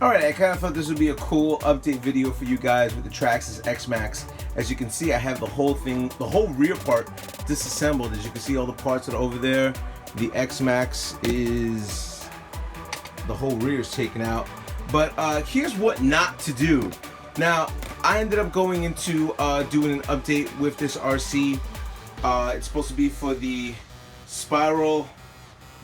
Alright, I kind of thought this would be a cool update video for you guys with the Traxxas X-Maxx. As you can see, I have the whole thing, the whole rear part disassembled. As you can see, all the parts that are over there. The X-Maxx is, the whole rear is taken out. But here's what not to do. Now, I ended up going into doing an update with this RC. It's supposed to be for the spiral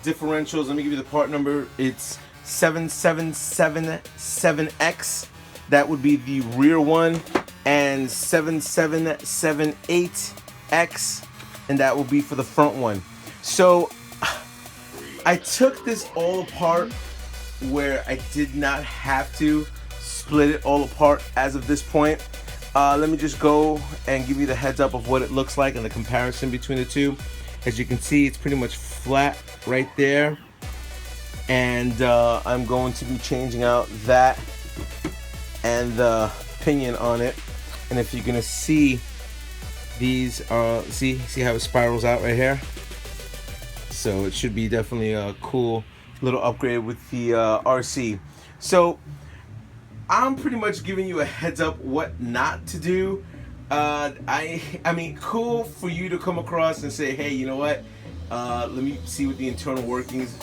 differentials. Let me give you the part number. It's 7777X. That would be the rear one, and 7778X, and that will be for the front one. So I took this all apart where I did not have to split it all apart as of this point. Let me just go and give you the heads up of what it looks like and the comparison between the two. As you can see, it's pretty much flat right there. And I'm going to be changing out that and the pinion on it. And if you're gonna see, these are, see how it spirals out right here? So it should be definitely a cool little upgrade with the RC. So I'm pretty much giving you a heads up what not to do. I mean, cool for you to come across and say, hey, you know what? Let me see what the internal workings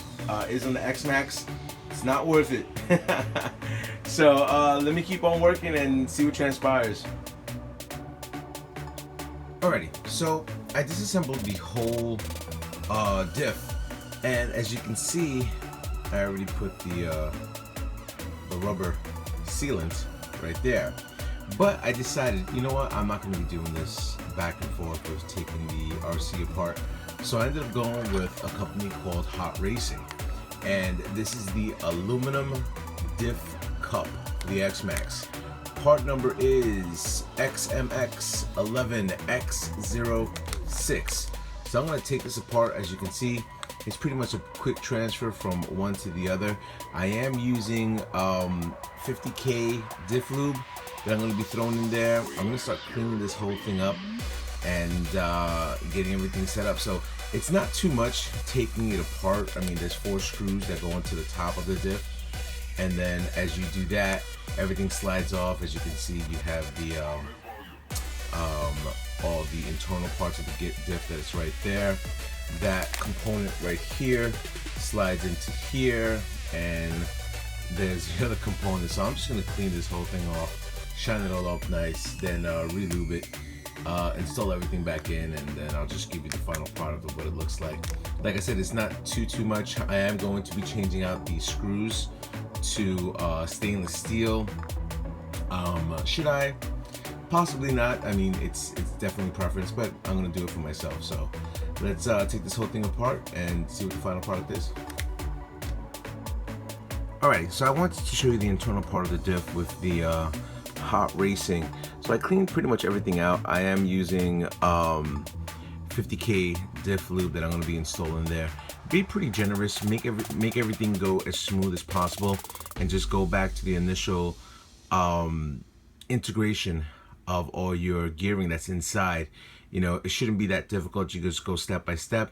is on the X-Maxx. It's not worth it. So let me keep on working and see what transpires. Alrighty, so I disassembled the whole diff, and as you can see, I already put the rubber sealant right there. But I decided, you know what, I'm not going to be doing this back and forth with taking the RC apart. So I ended up going with a company called Hot Racing. And this is the aluminum diff cup for the X-Maxx. Part number is XMX11X06. So I'm going to take this apart. As you can see, it's pretty much a quick transfer from one to the other. I am using 50K diff lube that I'm going to be throwing in there. I'm going to start cleaning this whole thing up and getting everything set up. So it's not too much taking it apart. I mean, there's 4 screws that go into the top of the diff, and then as you do that, everything slides off. As you can see, you have the all the internal parts of the diff that is right there. That component right here slides into here, and there's the other component. So I'm just going to clean this whole thing off, shine it all up nice, then re-lube it, install everything back in, and then I'll just give you the final product of what it looks like. Like I said, it's not too much. I am going to be changing out the screws to stainless steel. Should I? Possibly not. I mean, it's definitely preference, but I'm gonna do it for myself. So let's take this whole thing apart and see what the final product is. Alrighty, so I wanted to show you the internal part of the diff with the Hot Racing. So I cleaned pretty much everything out. I am using 50K diff lube that I'm going to be installing there. Be pretty generous, make everything go as smooth as possible, and just go back to the initial integration of all your gearing that's inside. You know, it shouldn't be that difficult. You just go step by step.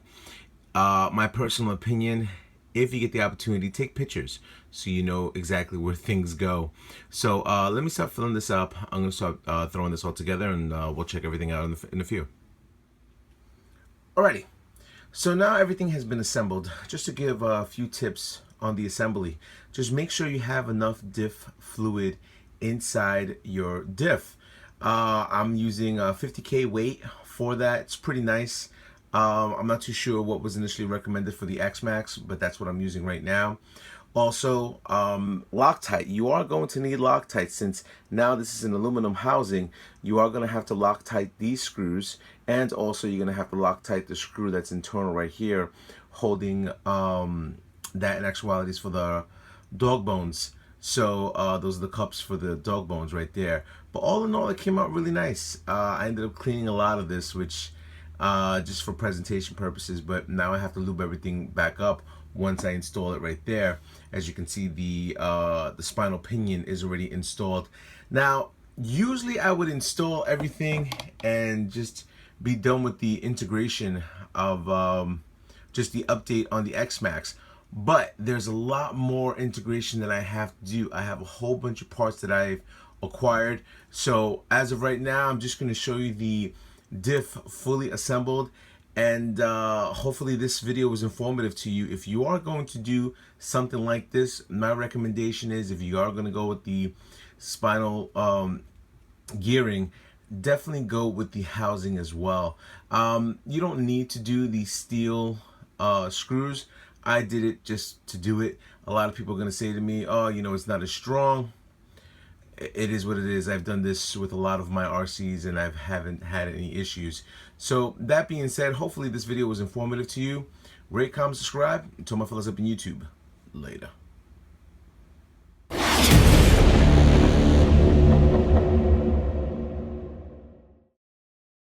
My personal opinion, if you get the opportunity, take pictures so you know exactly where things go. So let me start filling this up. I'm going to start throwing this all together, and we'll check everything out in a few. Alrighty, so now everything has been assembled. Just to give a few tips on the assembly, just make sure you have enough diff fluid inside your diff. I'm using 50K weight for that. It's pretty nice. I'm not too sure what was initially recommended for the X-Maxx, but that's what I'm using right now. Also, Loctite. You are going to need Loctite, since now this is an aluminum housing. You are going to have to Loctite these screws, and also you're going to have to Loctite the screw that's internal right here, holding that in actuality is for the dog bones. So those are the cups for the dog bones right there. But all in all, it came out really nice. I ended up cleaning a lot of this, which just for presentation purposes, but now I have to lube everything back up once I install it right there. As you can see, the spinal pinion is already installed. Now, usually I would install everything and just be done with the integration of just the update on the X-Maxx. but there's a lot more integration that I have to do. I have a whole bunch of parts that I've acquired. So as of right now, I'm just going to show you the diff fully assembled, and hopefully this video was informative to you. If you are going to do something like this, my recommendation is, if you are going to go with the spinal gearing, definitely go with the housing as well. You don't need to do the steel screws. I did it just to do it. A lot of people are going to say to me, oh, you know, it's not as strong. It is what it is. I've done this with a lot of my RCs and I haven't had any issues. So that being said, hopefully this video was informative to you. Rate, comment, subscribe. Until my fellas up in YouTube. Later.